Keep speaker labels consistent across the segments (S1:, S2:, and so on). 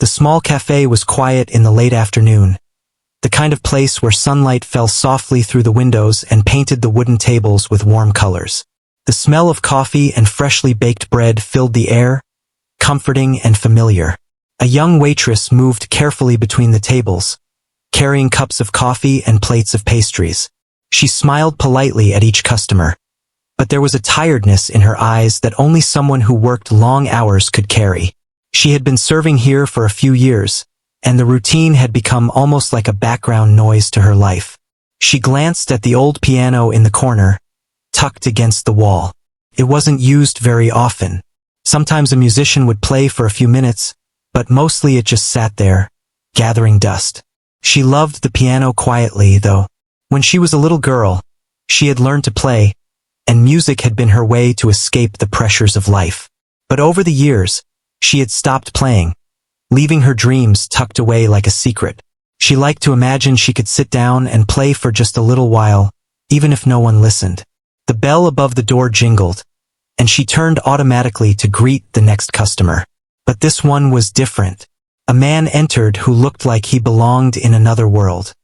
S1: The small cafe was quiet in the late afternoon, the kind of place where sunlight fell softly through the windows and painted the wooden tables with warm colors. The smell of coffee and freshly baked bread filled the air, comforting and familiar. A young waitress moved carefully between the tables, carrying cups of coffee and plates of pastries. She smiled politely at each customer, but there was a tiredness in her eyes that only someone who worked long hours could carry. She had been serving here for a few years, and the routine had become almost like a background noise to her life. She glanced at the old piano in the corner, tucked against the wall. It wasn't used very often. Sometimes a musician would play for a few minutes, but mostly it just sat there, gathering dust. She loved the piano quietly, though. When she was a little girl, she had learned to play, and music had been her way to escape the pressures of life. But over the years, she had stopped playing, leaving her dreams tucked away like a secret. She liked to imagine she could sit down and play for just a little while, even if no one listened. The bell above the door jingled, and she turned automatically to greet the next customer. But this one was different. A man entered who looked like he belonged in another world.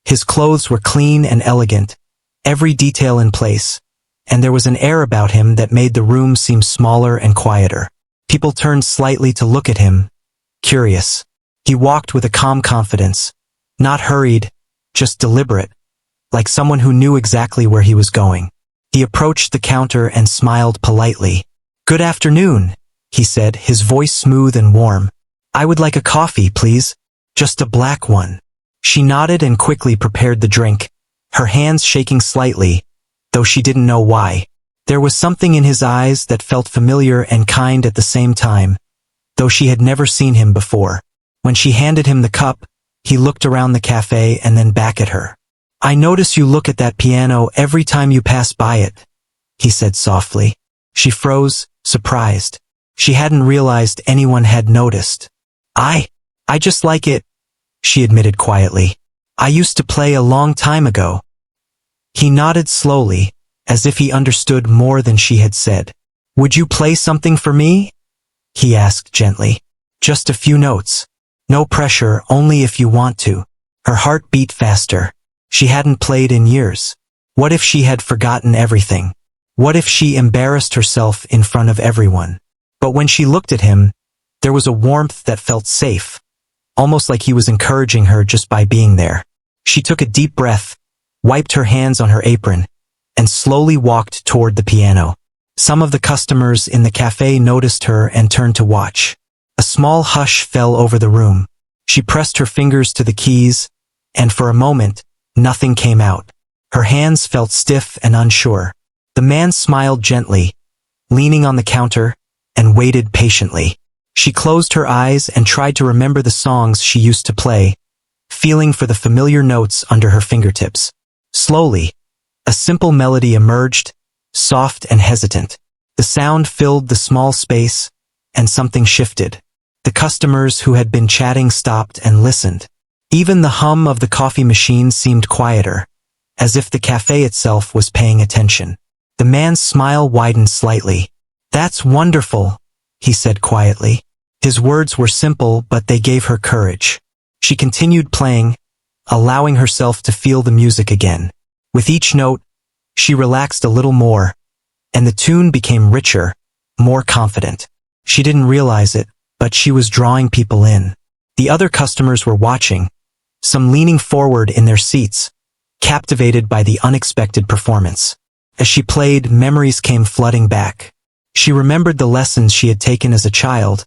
S1: His clothes were clean and elegant, every detail in place, and there was an air about him that made the room seem smaller and quieter. People turned slightly to look at him, curious. He walked with a calm confidence, not hurried, just deliberate, like someone who knew exactly where he was going. He approached the counter and smiled politely. "Good afternoon," he said, his voice smooth and warm. "I would like a coffee, please. Just a black one." She nodded and quickly prepared the drink, her hands shaking slightly, though she didn't know why. There was something in his eyes that felt familiar and kind at the same time, though she had never seen him before. When she handed him the cup, he looked around the cafe and then back at her. "I notice you look at that piano every time you pass by it," he said softly. She froze, surprised. She hadn't realized anyone had noticed. I just like it," she admitted quietly. "I used to play a long time ago." He nodded slowly, as if he understood more than she had said. "Would you play something for me?" he asked gently. "Just a few notes. No pressure, only if you want to." Her heart beat faster. She hadn't played in years. What if she had forgotten everything? What if she embarrassed herself in front of everyone? But when she looked at him, there was a warmth that felt safe, almost like he was encouraging her just by being there. She took a deep breath, wiped her hands on her apron, and slowly walked toward the piano. Some of the customers in the cafe noticed her and turned to watch. A small hush fell over the room. She pressed her fingers to the keys, and for a moment, nothing came out. Her hands felt stiff and unsure. The man smiled gently, leaning on the counter, and waited patiently. She closed her eyes and tried to remember the songs she used to play, feeling for the familiar notes under her fingertips. Slowly, a simple melody emerged, soft and hesitant. The sound filled the small space, and something shifted. The customers who had been chatting stopped and listened. Even the hum of the coffee machine seemed quieter, as if the cafe itself was paying attention. The man's smile widened slightly. "That's wonderful," he said quietly. His words were simple, but they gave her courage. She continued playing, allowing herself to feel the music again. With each note, she relaxed a little more, and the tune became richer, more confident. She didn't realize it, but she was drawing people in. The other customers were watching, some leaning forward in their seats, captivated by the unexpected performance. As she played, memories came flooding back. She remembered the lessons she had taken as a child,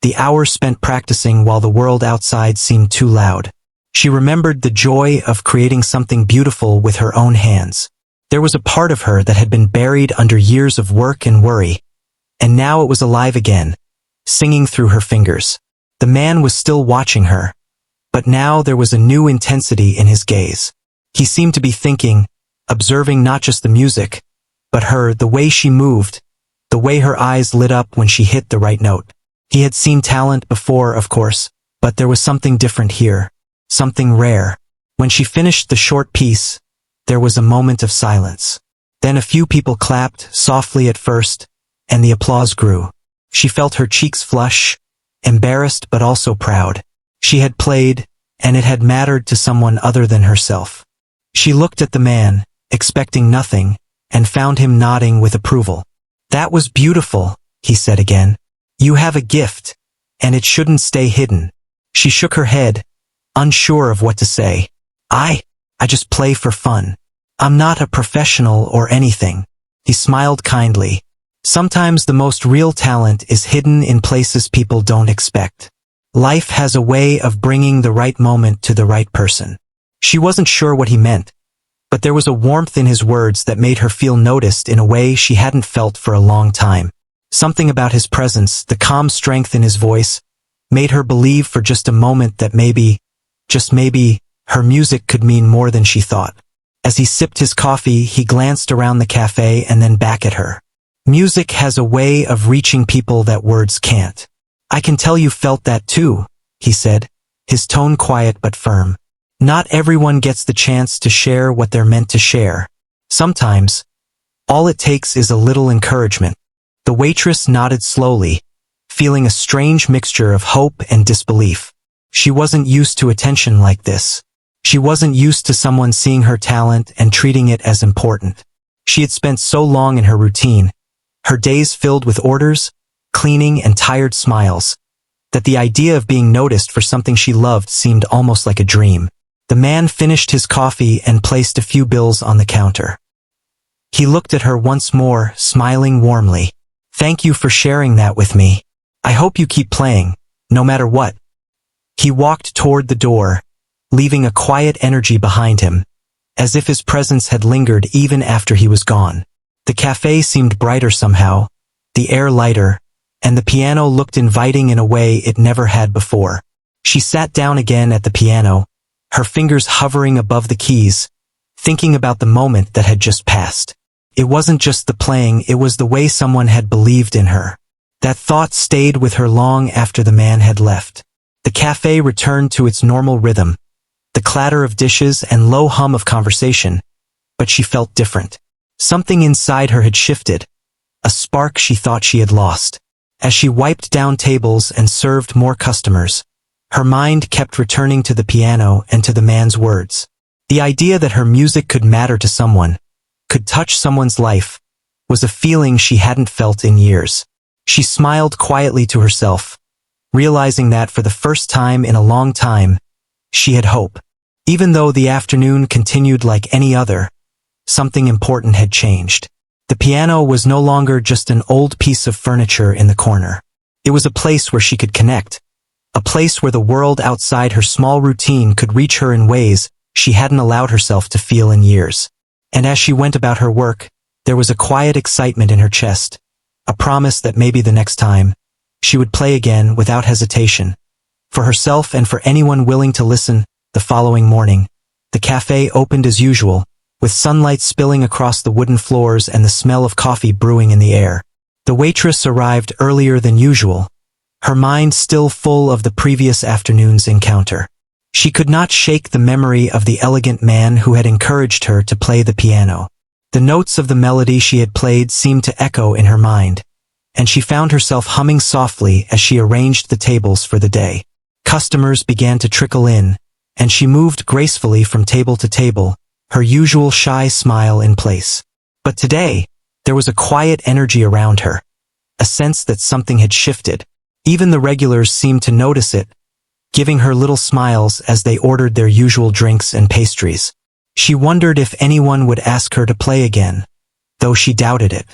S1: the hours spent practicing while the world outside seemed too loud. She remembered the joy of creating something beautiful with her own hands. There was a part of her that had been buried under years of work and worry, and now it was alive again, singing through her fingers. The man was still watching her, but now there was a new intensity in his gaze. He seemed to be thinking, observing not just the music, but her, the way she moved, the way her eyes lit up when she hit the right note. He had seen talent before, of course, but there was something different here, something rare. When she finished the short piece, there was a moment of silence. Then a few people clapped, softly at first, and the applause grew. She felt her cheeks flush, embarrassed but also proud. She had played, and it had mattered to someone other than herself. She looked at the man, expecting nothing, and found him nodding with approval. "That was beautiful," he said again. "You have a gift, and it shouldn't stay hidden." She shook her head, unsure of what to say. I just play for fun. I'm not a professional or anything." He smiled kindly. Sometimes the most real talent is hidden in places people don't expect. Life has a way of bringing the right moment to the right person. She wasn't sure what he meant, but there was a warmth in his words that made her feel noticed in a way she hadn't felt for a long time. Something about his presence, the calm strength in his voice, made her believe for just a moment that maybe, just maybe, her music could mean more than she thought. As he sipped his coffee, he glanced around the cafe and then back at her. "Music has a way of reaching people that words can't. I can tell you felt that too," he said, his tone quiet but firm. "Not everyone gets the chance to share what they're meant to share. Sometimes, all it takes is a little encouragement." The waitress nodded slowly, feeling a strange mixture of hope and disbelief. She wasn't used to attention like this. She wasn't used to someone seeing her talent and treating it as important. She had spent so long in her routine, her days filled with orders, cleaning, and tired smiles, that the idea of being noticed for something she loved seemed almost like a dream. The man finished his coffee and placed a few bills on the counter. He looked at her once more, smiling warmly. "Thank you for sharing that with me. I hope you keep playing, no matter what." He walked toward the door, leaving a quiet energy behind him, as if his presence had lingered even after he was gone. The cafe seemed brighter somehow, the air lighter, and the piano looked inviting in a way it never had before. She sat down again at the piano, her fingers hovering above the keys, thinking about the moment that had just passed. It wasn't just the playing, it was the way someone had believed in her. That thought stayed with her long after the man had left. The cafe returned to its normal rhythm, the clatter of dishes and low hum of conversation, but she felt different. Something inside her had shifted, a spark she thought she had lost. As she wiped down tables and served more customers, her mind kept returning to the piano and to the man's words. The idea that her music could matter to someone, could touch someone's life, was a feeling she hadn't felt in years. She smiled quietly to herself, realizing that for the first time in a long time, she had hope. Even though the afternoon continued like any other, something important had changed. The piano was no longer just an old piece of furniture in the corner. It was a place where she could connect, a place where the world outside her small routine could reach her in ways she hadn't allowed herself to feel in years. And as she went about her work, there was a quiet excitement in her chest, a promise that maybe the next time, she would play again without hesitation. For herself and for anyone willing to listen. The following morning, the cafe opened as usual, with sunlight spilling across the wooden floors and the smell of coffee brewing in the air. The waitress arrived earlier than usual, her mind still full of the previous afternoon's encounter. She could not shake the memory of the elegant man who had encouraged her to play the piano. The notes of the melody she had played seemed to echo in her mind, and she found herself humming softly as she arranged the tables for the day. Customers began to trickle in, and she moved gracefully from table to table, her usual shy smile in place. But today, there was a quiet energy around her, a sense that something had shifted. Even the regulars seemed to notice it, giving her little smiles as they ordered their usual drinks and pastries. She wondered if anyone would ask her to play again, though she doubted it.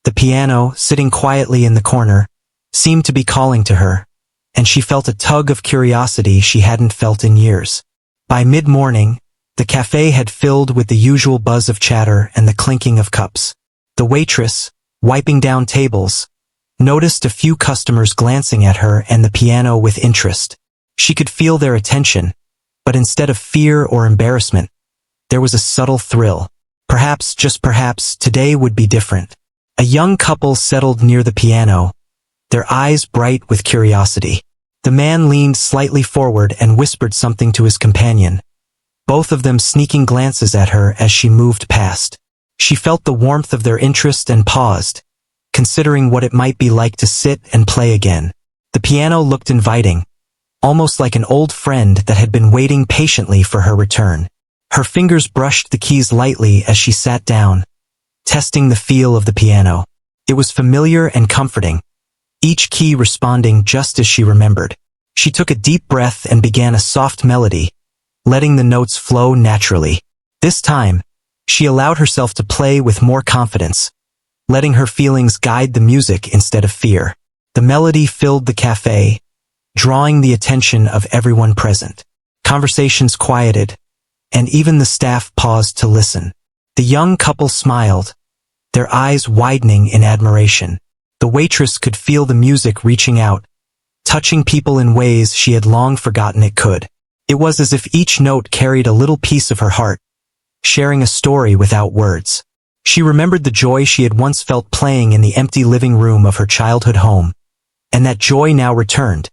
S1: The piano, sitting quietly in the corner, seemed to be calling to her, and she felt a tug of curiosity she hadn't felt in years. By mid-morning, the cafe had filled with the usual buzz of chatter and the clinking of cups. The waitress, wiping down tables, noticed a few customers glancing at her and the piano with interest. She could feel their attention, but instead of fear or embarrassment, there was a subtle thrill. Perhaps, just perhaps, today would be different. A young couple settled near the piano, their eyes bright with curiosity. The man leaned slightly forward and whispered something to his companion, both of them sneaking glances at her as she moved past. She felt the warmth of their interest and paused, considering what it might be like to sit and play again. The piano looked inviting, almost like an old friend that had been waiting patiently for her return. Her fingers brushed the keys lightly as she sat down, testing the feel of the piano. It was familiar and comforting, each key responding just as she remembered. She took a deep breath and began a soft melody, letting the notes flow naturally. This time, she allowed herself to play with more confidence, letting her feelings guide the music instead of fear. The melody filled the cafe, drawing the attention of everyone present. Conversations quieted, and even the staff paused to listen. The young couple smiled, their eyes widening in admiration. The waitress could feel the music reaching out, touching people in ways she had long forgotten it could. It was as if each note carried a little piece of her heart, sharing a story without words. She remembered the joy she had once felt playing in the empty living room of her childhood home, and that joy now returned,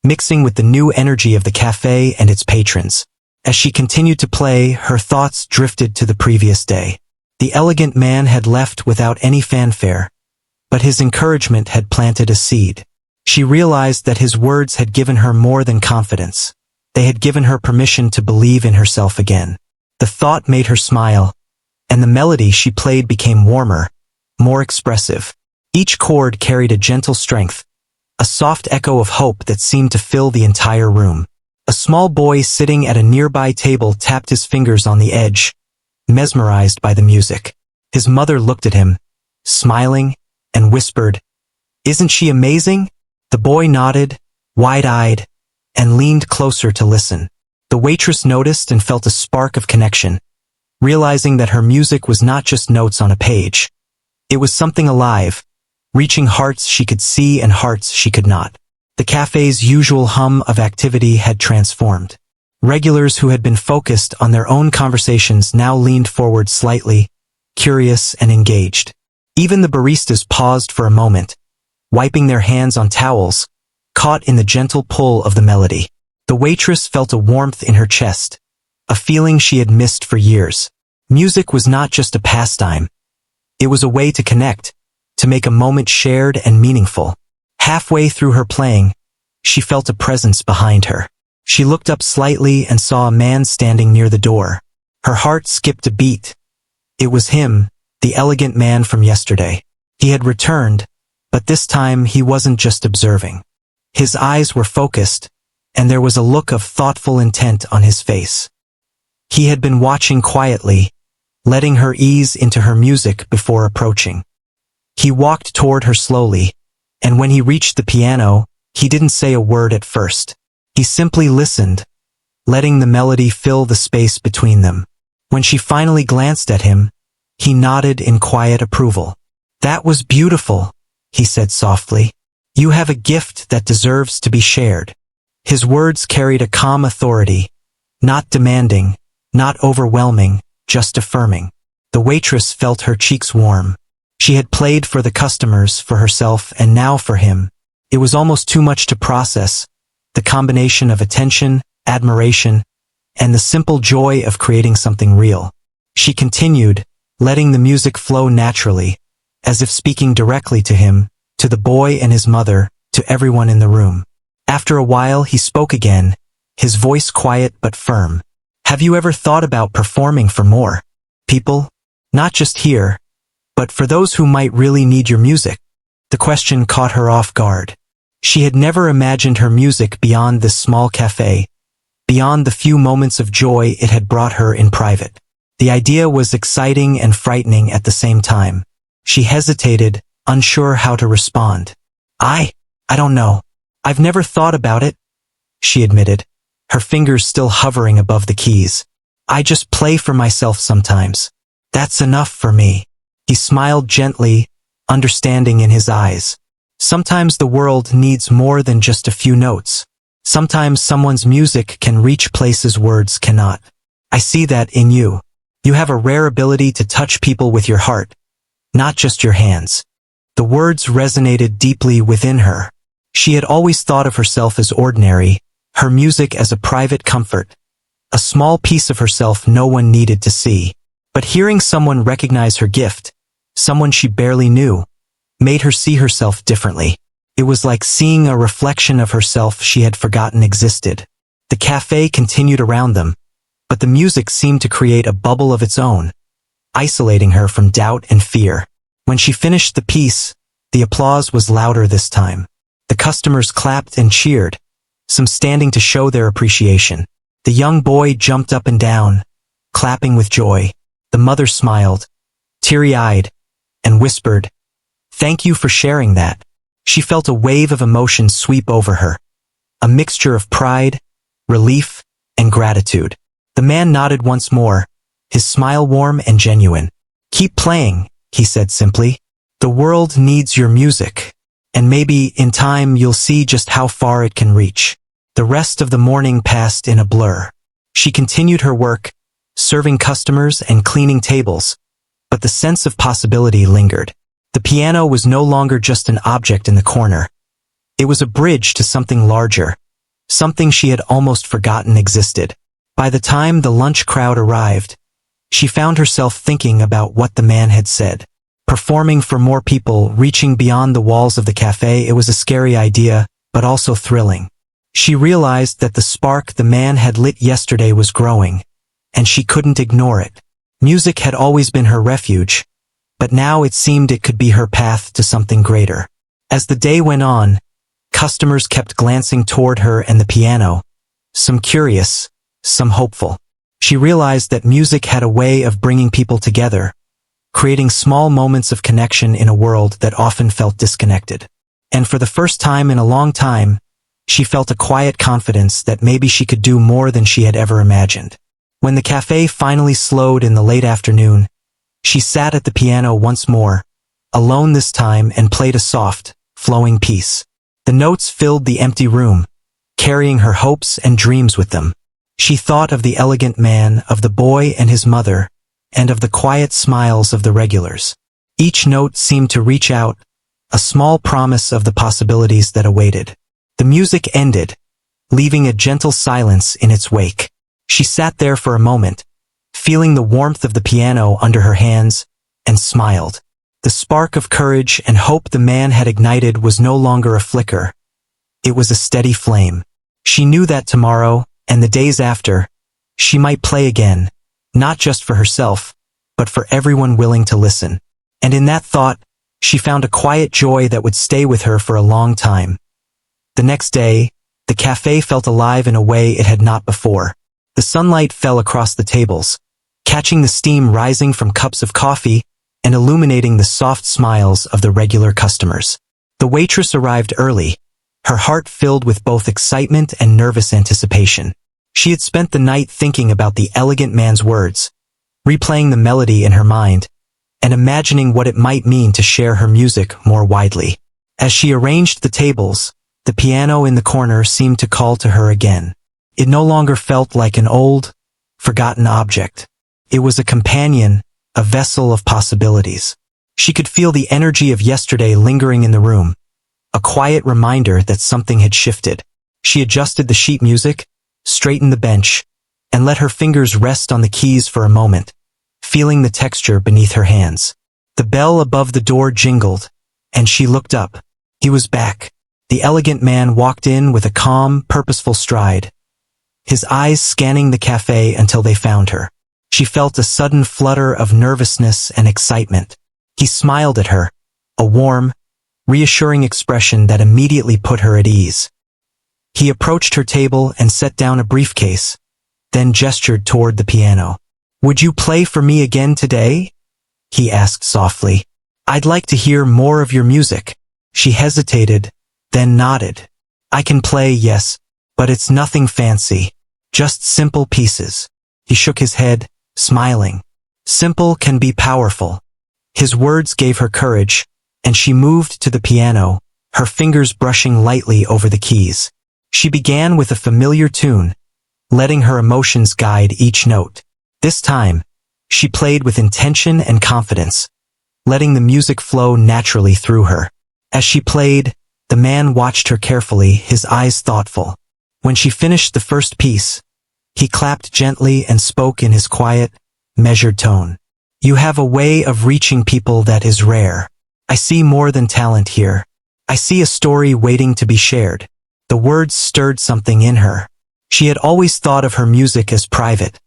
S1: mixing with the new energy of the cafe and its patrons. As she continued to play, her thoughts drifted to the previous day. The elegant man had left without any fanfare, but his encouragement had planted a seed. She realized that his words had given her more than confidence. They had given her permission to believe in herself again. The thought made her smile, and the melody she played became warmer, more expressive. Each chord carried a gentle strength, a soft echo of hope that seemed to fill the entire room. A small boy sitting at a nearby table tapped his fingers on the edge, mesmerized by the music. His mother looked at him, smiling, and whispered, "Isn't she amazing?" The boy nodded, wide-eyed, and leaned closer to listen. The waitress noticed and felt a spark of connection, realizing that her music was not just notes on a page. It was something alive, reaching hearts she could see and hearts she could not. The cafe's usual hum of activity had transformed. Regulars who had been focused on their own conversations now leaned forward slightly, curious and engaged. Even the baristas paused for a moment, wiping their hands on towels, caught in the gentle pull of the melody. The waitress felt a warmth in her chest, a feeling she had missed for years. Music was not just a pastime. It was a way to connect, to make a moment shared and meaningful. Halfway through her playing, she felt a presence behind her. She looked up slightly and saw a man standing near the door. Her heart skipped a beat. It was him, the elegant man from yesterday. He had returned, but this time he wasn't just observing. His eyes were focused, and there was a look of thoughtful intent on his face. He had been watching quietly, letting her ease into her music before approaching. He walked toward her slowly, and when he reached the piano, he didn't say a word at first. He simply listened, letting the melody fill the space between them. When she finally glanced at him, he nodded in quiet approval. "That was beautiful," he said softly. "You have a gift that deserves to be shared." His words carried a calm authority, not demanding, not overwhelming, just affirming. The waitress felt her cheeks warm. She had played for the customers, for herself, and now for him. It was almost too much to process, the combination of attention, admiration, and the simple joy of creating something real. She continued, letting the music flow naturally, as if speaking directly to him, to the boy and his mother, to everyone in the room. After a while he spoke again, his voice quiet but firm. "Have you ever thought about performing for more people? Not just here, but for those who might really need your music?" The question caught her off guard. She had never imagined her music beyond this small cafe, beyond the few moments of joy it had brought her in private. The idea was exciting and frightening at the same time. She hesitated, unsure how to respond. I don't know. I've never thought about it," she admitted, her fingers still hovering above the keys. "I just play for myself sometimes. That's enough for me." He smiled gently, understanding in his eyes. Sometimes the world needs more than just a few notes. Sometimes someone's music can reach places words cannot. I see that in you. You have a rare ability to touch people with your heart, not just your hands. The words resonated deeply within her. She had always thought of herself as ordinary, her music as a private comfort, a small piece of herself no one needed to see. But hearing someone recognize her gift, someone she barely knew, made her see herself differently. It was like seeing a reflection of herself she had forgotten existed. The cafe continued around them, but the music seemed to create a bubble of its own, isolating her from doubt and fear. When she finished the piece, the applause was louder this time. The customers clapped and cheered, some standing to show their appreciation. The young boy jumped up and down, clapping with joy. The mother smiled, teary-eyed, and whispered, "Thank you for sharing that." She felt a wave of emotion sweep over her, a mixture of pride, relief, and gratitude. The man nodded once more, his smile warm and genuine. "Keep playing," he said simply. "The world needs your music, and maybe in time you'll see just how far it can reach." The rest of the morning passed in a blur. She continued her work, serving customers and cleaning tables, but the sense of possibility lingered. The piano was no longer just an object in the corner. It was a bridge to something larger, something she had almost forgotten existed. By the time the lunch crowd arrived, she found herself thinking about what the man had said. Performing for more people, reaching beyond the walls of the cafe, it was a scary idea, but also thrilling. She realized that the spark the man had lit yesterday was growing, and she couldn't ignore it. Music had always been her refuge, but now it seemed it could be her path to something greater. As the day went on, customers kept glancing toward her and the piano, some curious, some hopeful. She realized that music had a way of bringing people together, creating small moments of connection in a world that often felt disconnected. And for the first time in a long time, she felt a quiet confidence that maybe she could do more than she had ever imagined. When the cafe finally slowed in the late afternoon, she sat at the piano once more, alone this time, and played a soft, flowing piece. The notes filled the empty room, carrying her hopes and dreams with them. She thought of the elegant man, of the boy and his mother, and of the quiet smiles of the regulars. Each note seemed to reach out, a small promise of the possibilities that awaited. The music ended, leaving a gentle silence in its wake. She sat there for a moment, feeling the warmth of the piano under her hands, and smiled. The spark of courage and hope the man had ignited was no longer a flicker. It was a steady flame. She knew that tomorrow, and the days after, she might play again, not just for herself, but for everyone willing to listen. And in that thought, she found a quiet joy that would stay with her for a long time. The next day, the cafe felt alive in a way it had not before. The sunlight fell across the tables, catching the steam rising from cups of coffee and illuminating the soft smiles of the regular customers. The waitress arrived early, her heart filled with both excitement and nervous anticipation. She had spent the night thinking about the elegant man's words, replaying the melody in her mind, and imagining what it might mean to share her music more widely. As she arranged the tables, the piano in the corner seemed to call to her again. It no longer felt like an old, forgotten object. It was a companion, a vessel of possibilities. She could feel the energy of yesterday lingering in the room, a quiet reminder that something had shifted. She adjusted the sheet music, straightened the bench, and let her fingers rest on the keys for a moment, feeling the texture beneath her hands. The bell above the door jingled, and she looked up. He was back. The elegant man walked in with a calm, purposeful stride, his eyes scanning the cafe until they found her. She felt a sudden flutter of nervousness and excitement. He smiled at her, a warm, reassuring expression that immediately put her at ease. He approached her table and set down a briefcase, then gestured toward the piano. "Would you play for me again today?" he asked softly. "I'd like to hear more of your music." She hesitated, then nodded. "I can play, yes, but it's nothing fancy. Just simple pieces." He shook his head, smiling. "Simple can be powerful." His words gave her courage, and she moved to the piano, her fingers brushing lightly over the keys. She began with a familiar tune, letting her emotions guide each note. This time, she played with intention and confidence, letting the music flow naturally through her. As she played, the man watched her carefully, his eyes thoughtful. When she finished the first piece, he clapped gently and spoke in his quiet, measured tone. "You have a way of reaching people that is rare. I see more than talent here. I see a story waiting to be shared. The words stirred something in her. She had always thought of her music as private,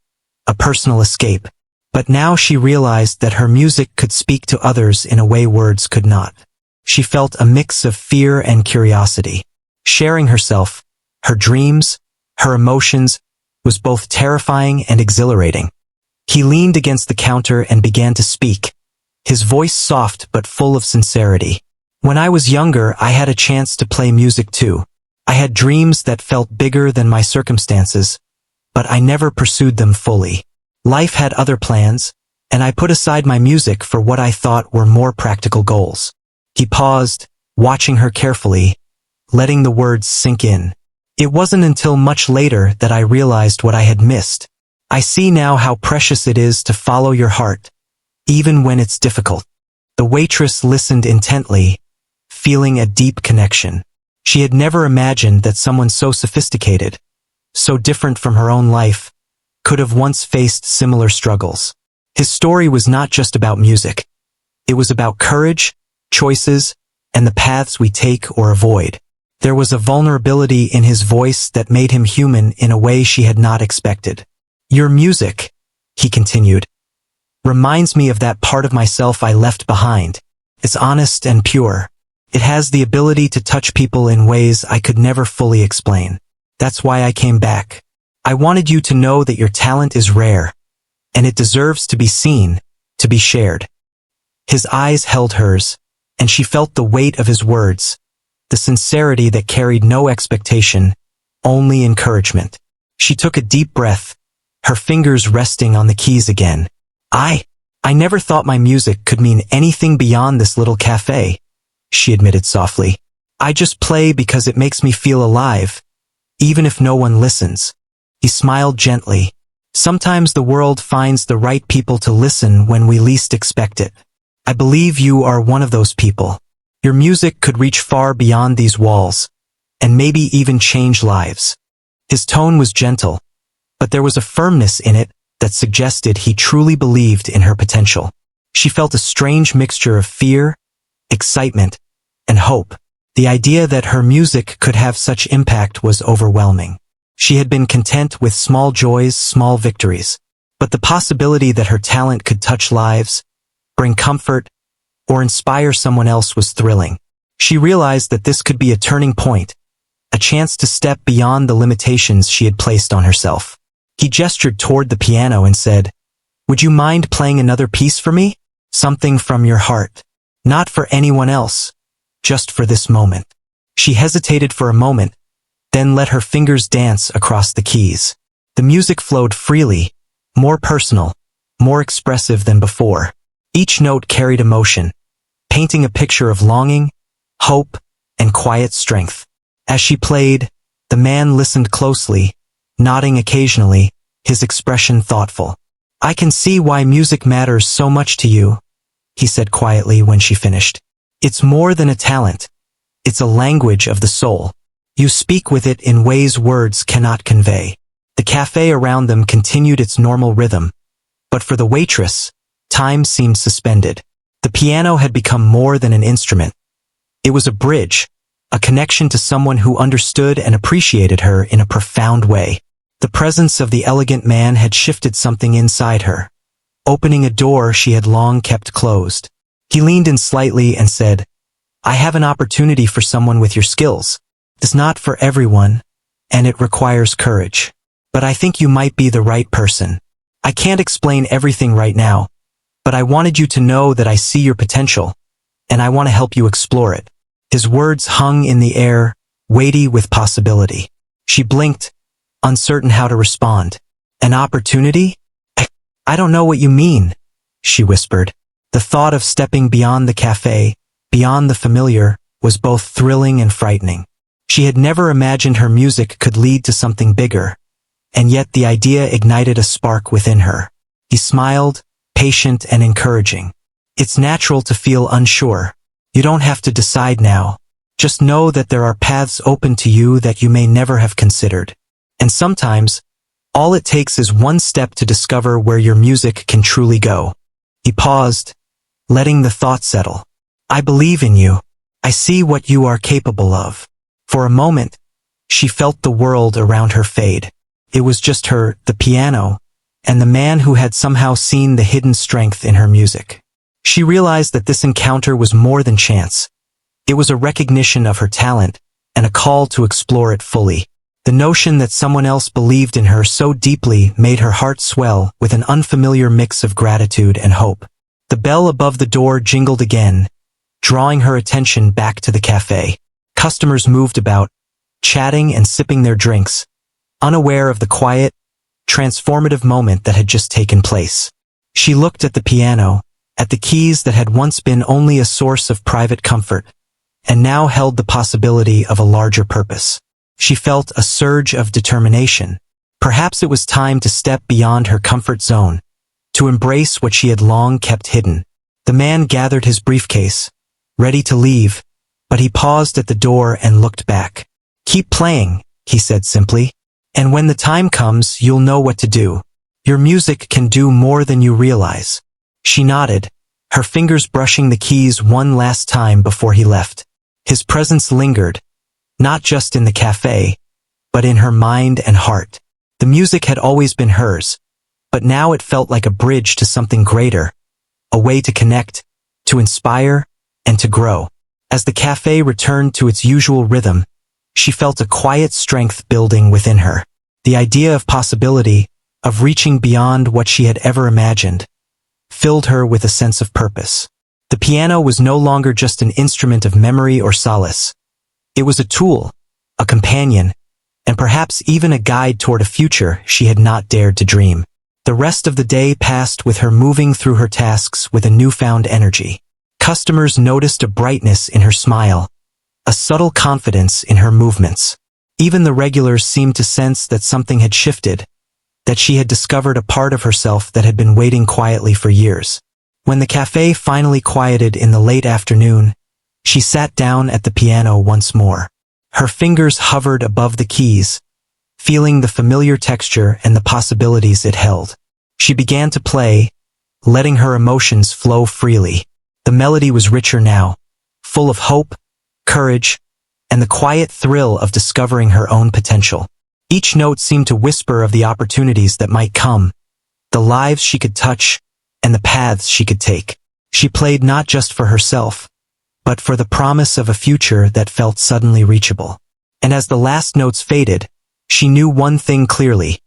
S1: a personal escape. But now she realized that her music could speak to others in a way words could not. She felt a mix of fear and curiosity. Sharing herself, her dreams, her emotions, was both terrifying and exhilarating. He leaned against the counter and began to speak, his voice soft but full of sincerity. When I was younger, I had a chance to play music too. I had dreams that felt bigger than my circumstances, but I never pursued them fully. Life had other plans, and I put aside my music for what I thought were more practical goals. He paused, watching her carefully, letting the words sink in. It wasn't until much later that I realized what I had missed. I see now how precious it is to follow your heart, even when it's difficult. The waitress listened intently, feeling a deep connection. She had never imagined that someone so sophisticated, so different from her own life, could have once faced similar struggles. His story was not just about music. It was about courage, choices, and the paths we take or avoid. There was a vulnerability in his voice that made him human in a way she had not expected. Your music, he continued, reminds me of that part of myself I left behind. It's honest and pure. It has the ability to touch people in ways I could never fully explain. That's why I came back. I wanted you to know that your talent is rare, and it deserves to be seen, to be shared. His eyes held hers, and she felt the weight of his words, the sincerity that carried no expectation, only encouragement. She took a deep breath, her fingers resting on the keys again. I never thought my music could mean anything beyond this little cafe, she admitted softly. I just play because it makes me feel alive, even if no one listens. He smiled gently. Sometimes the world finds the right people to listen when we least expect it. I believe you are one of those people. Your music could reach far beyond these walls, and maybe even change lives. His tone was gentle, but there was a firmness in it that suggested he truly believed in her potential. She felt a strange mixture of fear, excitement, and hope. The idea that her music could have such impact was overwhelming. She had been content with small joys, small victories, but the possibility that her talent could touch lives, bring comfort, or inspire someone else was thrilling. She realized that this could be a turning point, a chance to step beyond the limitations she had placed on herself. He gestured toward the piano and said, "Would you mind playing another piece for me? Something from your heart. Not for anyone else, just for this moment." She hesitated for a moment, then let her fingers dance across the keys. The music flowed freely, more personal, more expressive than before. Each note carried emotion, painting a picture of longing, hope, and quiet strength. As she played, the man listened closely, nodding occasionally, his expression thoughtful. "I can see why music matters so much to you," he said quietly when she finished. "It's more than a talent. It's a language of the soul. You speak with it in ways words cannot convey." The cafe around them continued its normal rhythm, but for the waitress, time seemed suspended. The piano had become more than an instrument. It was a bridge, a connection to someone who understood and appreciated her in a profound way. The presence of the elegant man had shifted something inside her, opening a door she had long kept closed. He leaned in slightly and said, "I have an opportunity for someone with your skills. It's not for everyone, and it requires courage. But I think you might be the right person. I can't explain everything right now, but I wanted you to know that I see your potential, and I want to help you explore it." His words hung in the air, weighty with possibility. She blinked, uncertain how to respond. "An opportunity? I don't know what you mean," she whispered. The thought of stepping beyond the cafe, beyond the familiar, was both thrilling and frightening. She had never imagined her music could lead to something bigger, and yet the idea ignited a spark within her. He smiled, patient and encouraging. "It's natural to feel unsure. You don't have to decide now. Just know that there are paths open to you that you may never have considered. And sometimes, all it takes is one step to discover where your music can truly go." He paused, letting the thought settle. "I believe in you. I see what you are capable of. For a moment, she felt the world around her fade. It was just her, the piano, and the man who had somehow seen the hidden strength in her music. She realized that this encounter was more than chance. It was a recognition of her talent, and a call to explore it fully. The notion that someone else believed in her so deeply made her heart swell with an unfamiliar mix of gratitude and hope. The bell above the door jingled again, drawing her attention back to the cafe. Customers moved about, chatting and sipping their drinks, unaware of the quiet, transformative moment that had just taken place. She looked at the piano, at the keys that had once been only a source of private comfort, and now held the possibility of a larger purpose. She felt a surge of determination. Perhaps it was time to step beyond her comfort zone, to embrace what she had long kept hidden. The man gathered his briefcase, ready to leave, but he paused at the door and looked back. Keep playing, he said simply, and when the time comes, you'll know what to do. Your music can do more than you realize. She nodded, her fingers brushing the keys one last time before he left. His presence lingered, not just in the cafe, but in her mind and heart. The music had always been hers, but now it felt like a bridge to something greater, a way to connect, to inspire, and to grow. As the cafe returned to its usual rhythm, she felt a quiet strength building within her. The idea of possibility, of reaching beyond what she had ever imagined, filled her with a sense of purpose. The piano was no longer just an instrument of memory or solace. It was a tool, a companion, and perhaps even a guide toward a future she had not dared to dream. The rest of the day passed with her moving through her tasks with a newfound energy. Customers noticed a brightness in her smile, a subtle confidence in her movements. Even the regulars seemed to sense that something had shifted, that she had discovered a part of herself that had been waiting quietly for years. When the cafe finally quieted in the late afternoon, she sat down at the piano once more. Her fingers hovered above the keys, feeling the familiar texture and the possibilities it held. She began to play, letting her emotions flow freely. The melody was richer now, full of hope, courage, and the quiet thrill of discovering her own potential. Each note seemed to whisper of the opportunities that might come, the lives she could touch, and the paths she could take. She played not just for herself, but for the promise of a future that felt suddenly reachable. And as the last notes faded, she knew one thing clearly.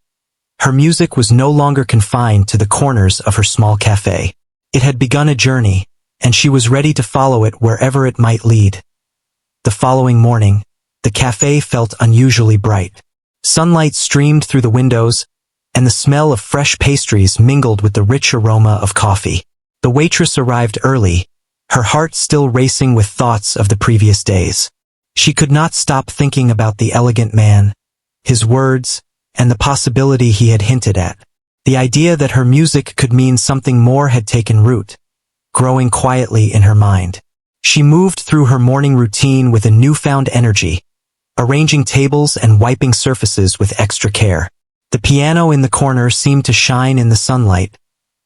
S1: Her music was no longer confined to the corners of her small cafe. It had begun a journey, and she was ready to follow it wherever it might lead. The following morning, the cafe felt unusually bright. Sunlight streamed through the windows, and the smell of fresh pastries mingled with the rich aroma of coffee. The waitress arrived early, her heart still racing with thoughts of the previous days. She could not stop thinking about the elegant man, his words, and the possibility he had hinted at. The idea that her music could mean something more had taken root, growing quietly in her mind. She moved through her morning routine with a newfound energy, arranging tables and wiping surfaces with extra care. The piano in the corner seemed to shine in the sunlight,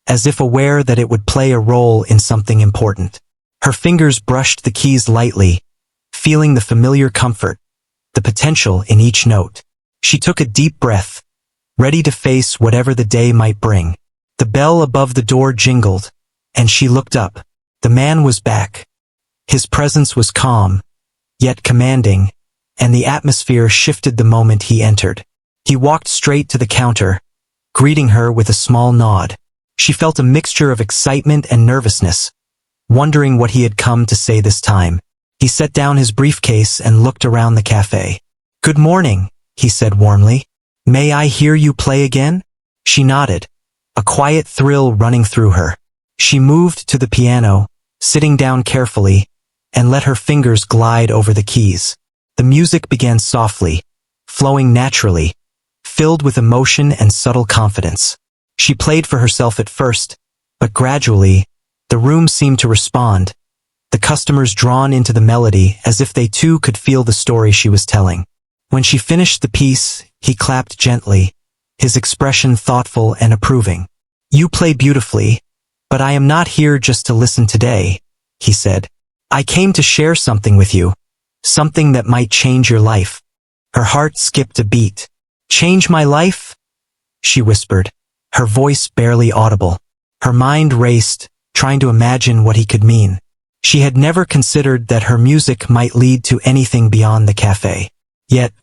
S1: as if aware that it would play a role in something important. Her fingers brushed the keys lightly, feeling the familiar comfort, the potential in each note. She took a deep breath, ready to face whatever the day might bring. The bell above the door jingled, and she looked up. The man was back. His presence was calm, yet commanding, and the atmosphere shifted the moment he entered. He walked straight to the counter, greeting her with a small nod. She felt a mixture of excitement and nervousness, wondering what he had come to say this time. He set down his briefcase and looked around the cafe. "Good morning," he said warmly. "May I hear you play again?" She nodded, a quiet thrill running through her. She moved to the piano, sitting down carefully, and let her fingers glide over the keys. The music began softly, flowing naturally, filled with emotion and subtle confidence. She played for herself at first, but gradually, the room seemed to respond, the customers drawn into the melody as if they too could feel the story she was telling. When she finished the piece, he clapped gently, his expression thoughtful and approving. "You play beautifully, but I am not here just to listen today," he said. I came to share something with you, something that might change your life. Her heart skipped a beat. Change my life? She whispered, her voice barely audible. Her mind raced, trying to imagine what he could mean. She had never considered that her music might lead to anything beyond the cafe. Yet,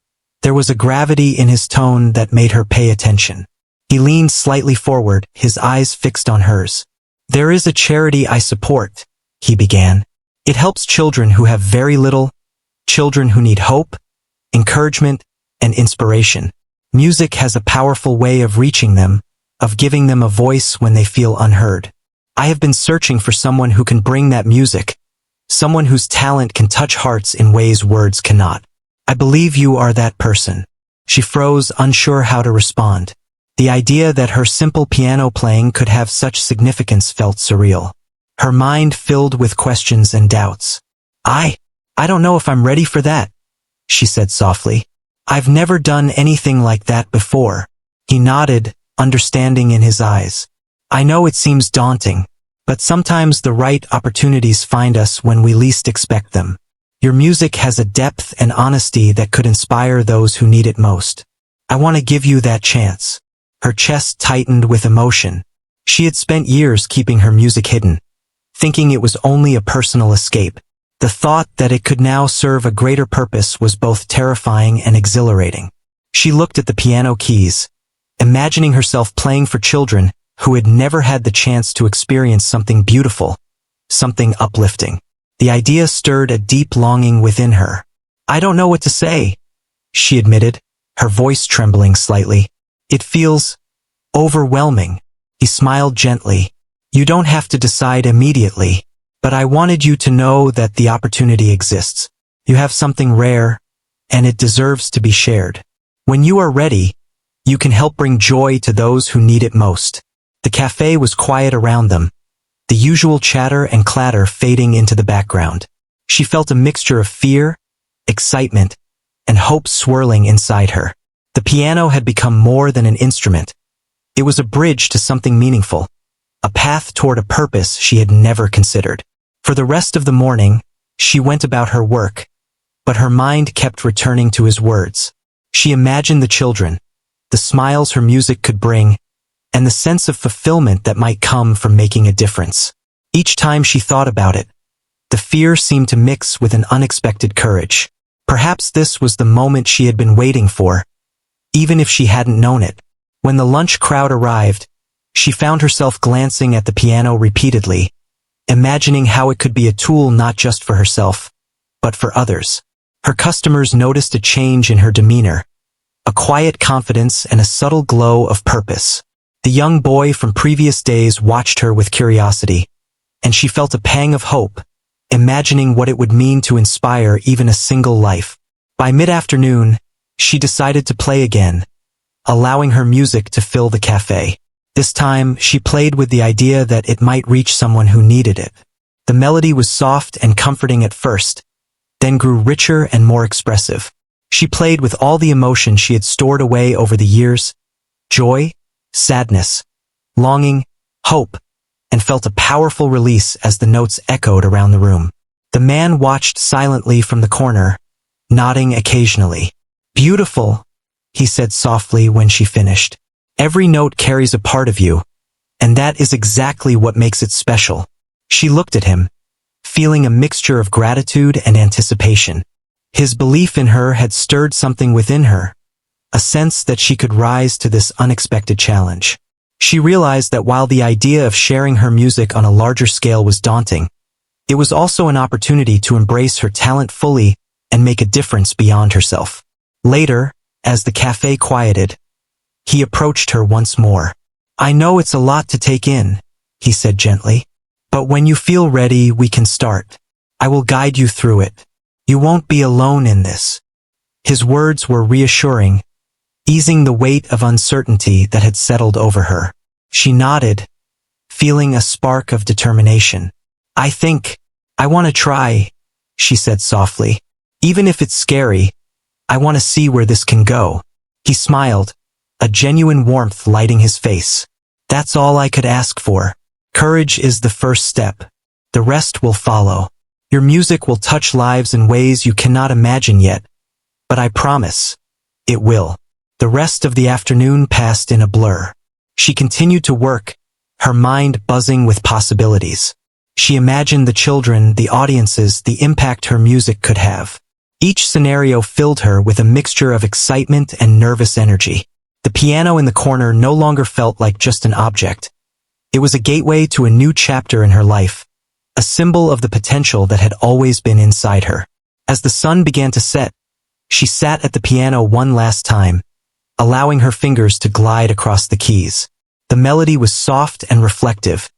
S1: there was a gravity in his tone that made her pay attention. He leaned slightly forward, his eyes fixed on hers. There is a charity I support, he began. It helps children who have very little, children who need hope, encouragement, and inspiration. Music has a powerful way of reaching them, of giving them a voice when they feel unheard. I have been searching for someone who can bring that music, someone whose talent can touch hearts in ways words cannot. I believe you are that person. She froze, unsure how to respond. The idea that her simple piano playing could have such significance felt surreal. Her mind filled with questions and doubts. I don't know if I'm ready for that, she said softly. I've never done anything like that before. He nodded, understanding in his eyes. I know it seems daunting, but sometimes the right opportunities find us when we least expect them. Your music has a depth and honesty that could inspire those who need it most. I want to give you that chance. Her chest tightened with emotion. She had spent years keeping her music hidden, thinking it was only a personal escape. The thought that it could now serve a greater purpose was both terrifying and exhilarating. She looked at the piano keys, imagining herself playing for children who had never had the chance to experience something beautiful, something uplifting. The idea stirred a deep longing within her. I don't know what to say, she admitted, her voice trembling slightly. It feels overwhelming. He smiled gently. You don't have to decide immediately, but I wanted you to know that the opportunity exists. You have something rare, and it deserves to be shared. When you are ready, you can help bring joy to those who need it most. The cafe was quiet around them, the usual chatter and clatter fading into the background. She felt a mixture of fear, excitement, and hope swirling inside her. The piano had become more than an instrument. It was a bridge to something meaningful, a path toward a purpose she had never considered. For the rest of the morning, she went about her work, but her mind kept returning to his words. She imagined the children, the smiles her music could bring, and the sense of fulfillment that might come from making a difference. Each time she thought about it, the fear seemed to mix with an unexpected courage. Perhaps this was the moment she had been waiting for, even if she hadn't known it. When the lunch crowd arrived, she found herself glancing at the piano repeatedly, imagining how it could be a tool not just for herself, but for others. Her customers noticed a change in her demeanor, a quiet confidence and a subtle glow of purpose. The young boy from previous days watched her with curiosity, and she felt a pang of hope, imagining what it would mean to inspire even a single life. By mid-afternoon, she decided to play again, allowing her music to fill the cafe. This time, she played with the idea that it might reach someone who needed it. The melody was soft and comforting at first, then grew richer and more expressive. She played with all the emotion she had stored away over the years, joy, sadness, longing, hope, and felt a powerful release as the notes echoed around the room. The man watched silently from the corner, nodding occasionally. Beautiful, he said softly when she finished. Every note carries a part of you, and that is exactly what makes it special. She looked at him, feeling a mixture of gratitude and anticipation. His belief in her had stirred something within her, a sense that she could rise to this unexpected challenge. She realized that while the idea of sharing her music on a larger scale was daunting, it was also an opportunity to embrace her talent fully and make a difference beyond herself. Later, as the cafe quieted, he approached her once more. I know it's a lot to take in, he said gently, but when you feel ready, we can start. I will guide you through it. You won't be alone in this. His words were reassuring, easing the weight of uncertainty that had settled over her. She nodded, feeling a spark of determination. I want to try, she said softly. Even if it's scary, I want to see where this can go. He smiled, a genuine warmth lighting his face. That's all I could ask for. Courage is the first step. The rest will follow. Your music will touch lives in ways you cannot imagine yet, but I promise, it will." The rest of the afternoon passed in a blur. She continued to work, her mind buzzing with possibilities. She imagined the children, the audiences, the impact her music could have. Each scenario filled her with a mixture of excitement and nervous energy. The piano in the corner no longer felt like just an object. It was a gateway to a new chapter in her life, a symbol of the potential that had always been inside her. As the sun began to set, she sat at the piano one last time, allowing her fingers to glide across the keys. The melody was soft and reflective,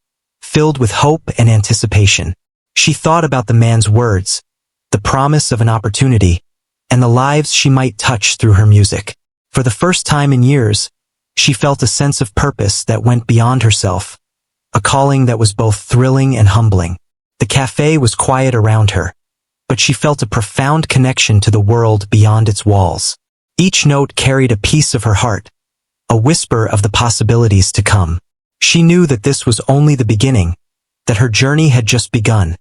S1: filled with hope and anticipation. She thought about the man's words, the promise of an opportunity, and the lives she might touch through her music. For the first time in years, she felt a sense of purpose that went beyond herself, a calling that was both thrilling and humbling. The cafe was quiet around her, but she felt a profound connection to the world beyond its walls. Each note carried a piece of her heart, a whisper of the possibilities to come. She knew that this was only the beginning, that her journey had just begun,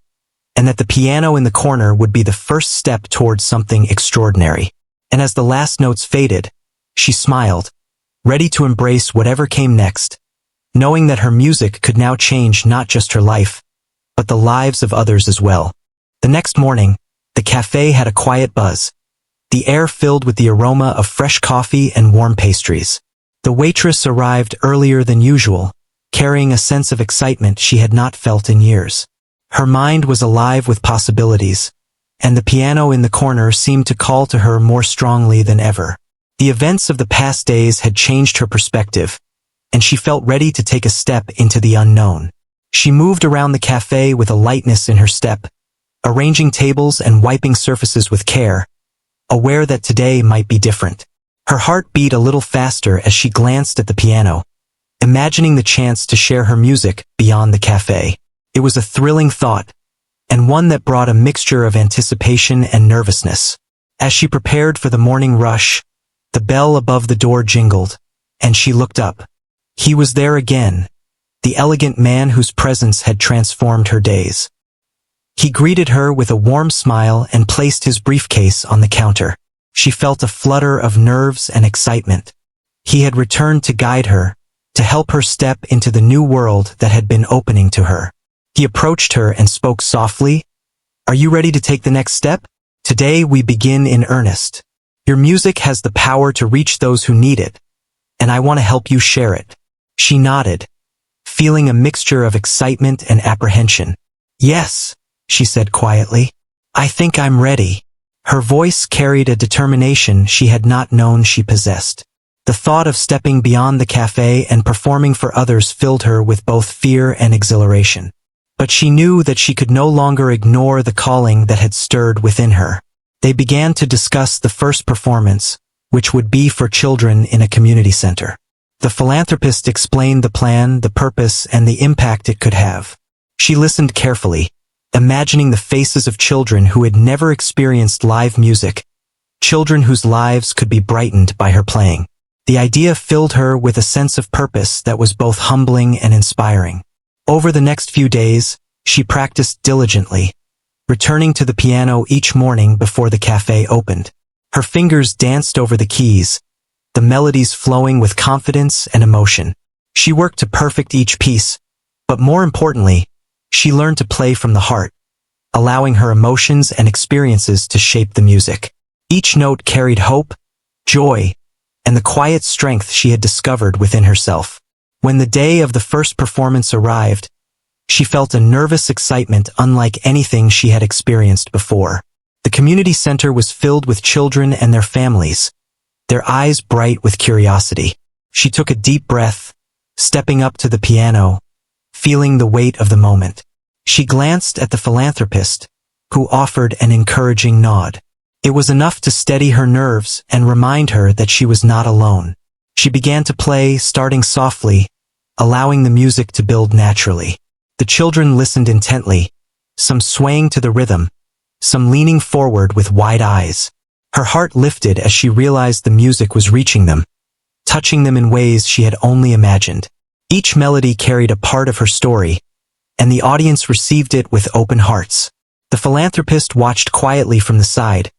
S1: and that the piano in the corner would be the first step towards something extraordinary. And as the last notes faded, she smiled, ready to embrace whatever came next, knowing that her music could now change not just her life, but the lives of others as well. The next morning, the cafe had a quiet buzz, the air filled with the aroma of fresh coffee and warm pastries. The waitress arrived earlier than usual, carrying a sense of excitement she had not felt in years. Her mind was alive with possibilities, and the piano in the corner seemed to call to her more strongly than ever. The events of the past days had changed her perspective, and she felt ready to take a step into the unknown. She moved around the cafe with a lightness in her step, arranging tables and wiping surfaces with care, aware that today might be different. Her heart beat a little faster as she glanced at the piano, imagining the chance to share her music beyond the cafe. It was a thrilling thought, and one that brought a mixture of anticipation and nervousness. As she prepared for the morning rush, the bell above the door jingled, and she looked up. He was there again, the elegant man whose presence had transformed her days. He greeted her with a warm smile and placed his briefcase on the counter. She felt a flutter of nerves and excitement. He had returned to guide her, to help her step into the new world that had been opening to her. He approached her and spoke softly, "Are you ready to take the next step? Today we begin in earnest. Your music has the power to reach those who need it, and I want to help you share it." She nodded, feeling a mixture of excitement and apprehension. "Yes," she said quietly. "I think I'm ready." Her voice carried a determination she had not known she possessed. The thought of stepping beyond the cafe and performing for others filled her with both fear and exhilaration. But she knew that she could no longer ignore the calling that had stirred within her. They began to discuss the first performance, which would be for children in a community center. The philanthropist explained the plan, the purpose, and the impact it could have. She listened carefully, imagining the faces of children who had never experienced live music, children whose lives could be brightened by her playing. The idea filled her with a sense of purpose that was both humbling and inspiring. Over the next few days, she practiced diligently, returning to the piano each morning before the cafe opened. Her fingers danced over the keys, the melodies flowing with confidence and emotion. She worked to perfect each piece, but more importantly, she learned to play from the heart, allowing her emotions and experiences to shape the music. Each note carried hope, joy, and the quiet strength she had discovered within herself. When the day of the first performance arrived, she felt a nervous excitement unlike anything she had experienced before. The community center was filled with children and their families, their eyes bright with curiosity. She took a deep breath, stepping up to the piano, feeling the weight of the moment. She glanced at the philanthropist, who offered an encouraging nod. It was enough to steady her nerves and remind her that she was not alone. She began to play, starting softly, allowing the music to build naturally. The children listened intently, some swaying to the rhythm, some leaning forward with wide eyes. Her heart lifted as she realized the music was reaching them, touching them in ways she had only imagined. Each melody carried a part of her story, and the audience received it with open hearts. The philanthropist watched quietly from the side,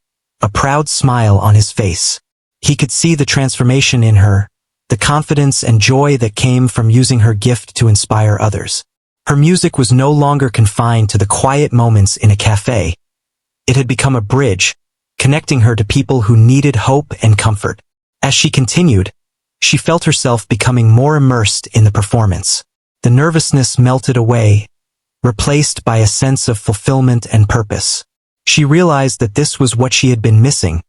S1: a proud smile on his face. He could see the transformation in her, the confidence and joy that came from using her gift to inspire others. Her music was no longer confined to the quiet moments in a cafe. It had become a bridge, connecting her to people who needed hope and comfort. As she continued, she felt herself becoming more immersed in the performance. The nervousness melted away, replaced by a sense of fulfillment and purpose. She realized that this was what she had been missing,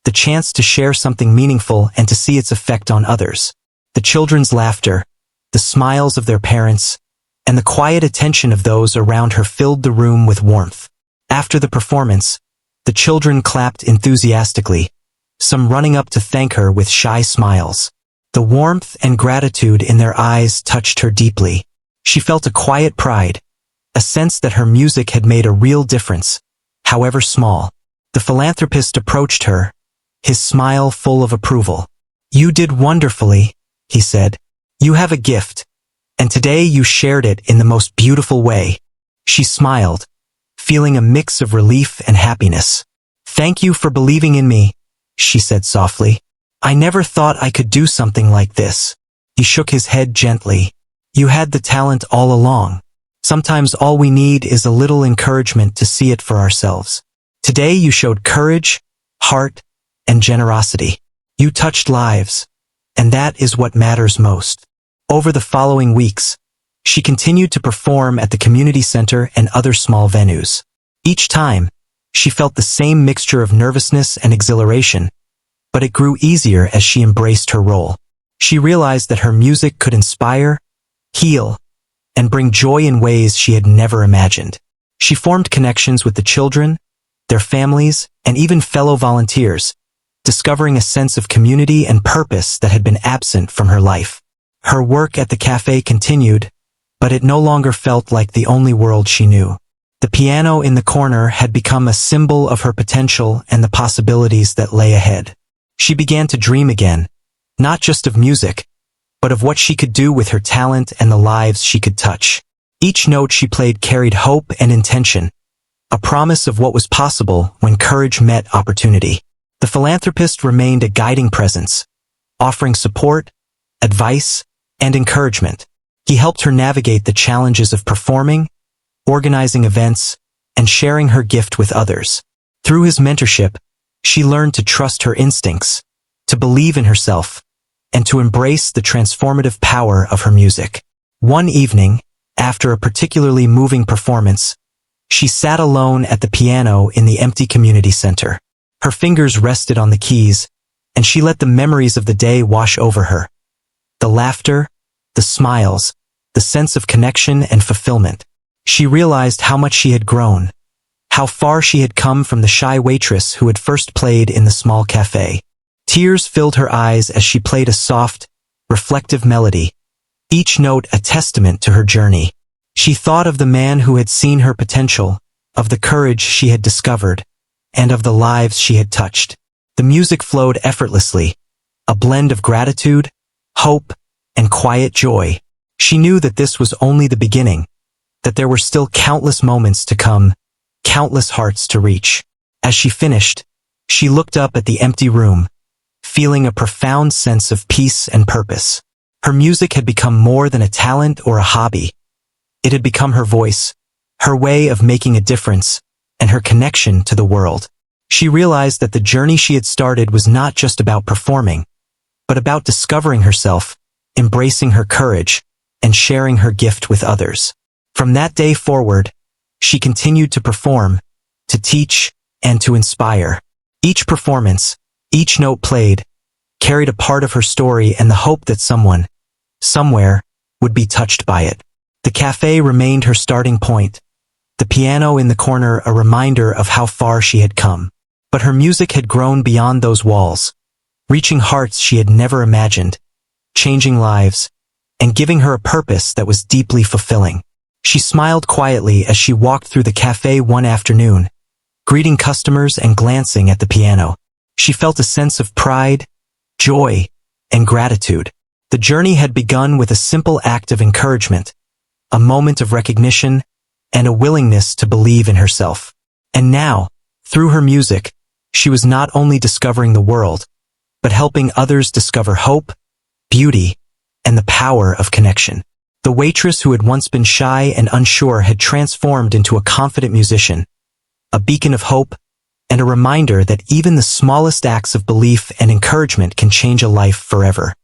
S1: the chance to share something meaningful and to see its effect on others. The children's laughter, the smiles of their parents, and the quiet attention of those around her filled the room with warmth. After the performance, the children clapped enthusiastically, some running up to thank her with shy smiles. The warmth and gratitude in their eyes touched her deeply. She felt a quiet pride, a sense that her music had made a real difference, however small. The philanthropist approached her, his smile full of approval. "You did wonderfully," he said. "You have a gift, and today you shared it in the most beautiful way." She smiled, feeling a mix of relief and happiness. "Thank you for believing in me," she said softly. "I never thought I could do something like this." He shook his head gently. "You had the talent all along. Sometimes all we need is a little encouragement to see it for ourselves. Today you showed courage, heart, and generosity. You touched lives, and that is what matters most." Over the following weeks, she continued to perform at the community center and other small venues. Each time, she felt the same mixture of nervousness and exhilaration, but it grew easier as she embraced her role. She realized that her music could inspire, heal, and bring joy in ways she had never imagined. She formed connections with the children, their families, and even fellow volunteers, discovering a sense of community and purpose that had been absent from her life. Her work at the cafe continued, but it no longer felt like the only world she knew. The piano in the corner had become a symbol of her potential and the possibilities that lay ahead. She began to dream again, not just of music, but of what she could do with her talent and the lives she could touch. Each note she played carried hope and intention, a promise of what was possible when courage met opportunity. The philanthropist remained a guiding presence, offering support, advice, and encouragement. He helped her navigate the challenges of performing, organizing events, and sharing her gift with others. Through his mentorship, she learned to trust her instincts, to believe in herself, and to embrace the transformative power of her music. One evening, after a particularly moving performance, she sat alone at the piano in the empty community center. Her fingers rested on the keys, and she let the memories of the day wash over her. The laughter, the smiles, the sense of connection and fulfillment. She realized how much she had grown, how far she had come from the shy waitress who had first played in the small cafe. Tears filled her eyes as she played a soft, reflective melody, each note a testament to her journey. She thought of the man who had seen her potential, of the courage she had discovered, and of the lives she had touched. The music flowed effortlessly, a blend of gratitude, hope, and quiet joy. She knew that this was only the beginning, that there were still countless moments to come, countless hearts to reach. As she finished, she looked up at the empty room, feeling a profound sense of peace and purpose. Her music had become more than a talent or a hobby. It had become her voice, her way of making a difference, and her connection to the world. She realized that the journey she had started was not just about performing, but about discovering herself, embracing her courage, and sharing her gift with others. From that day forward, she continued to perform, to teach, and to inspire. Each performance, each note played, carried a part of her story and the hope that someone, somewhere, would be touched by it. The cafe remained her starting point, the piano in the corner a reminder of how far she had come. But her music had grown beyond those walls, reaching hearts she had never imagined, changing lives, and giving her a purpose that was deeply fulfilling. She smiled quietly as she walked through the cafe one afternoon, greeting customers and glancing at the piano. She felt a sense of pride, joy, and gratitude. The journey had begun with a simple act of encouragement, a moment of recognition, and a willingness to believe in herself. And now, through her music, she was not only discovering the world, but helping others discover hope, beauty, and the power of connection. The waitress who had once been shy and unsure had transformed into a confident musician, a beacon of hope, and a reminder that even the smallest acts of belief and encouragement can change a life forever.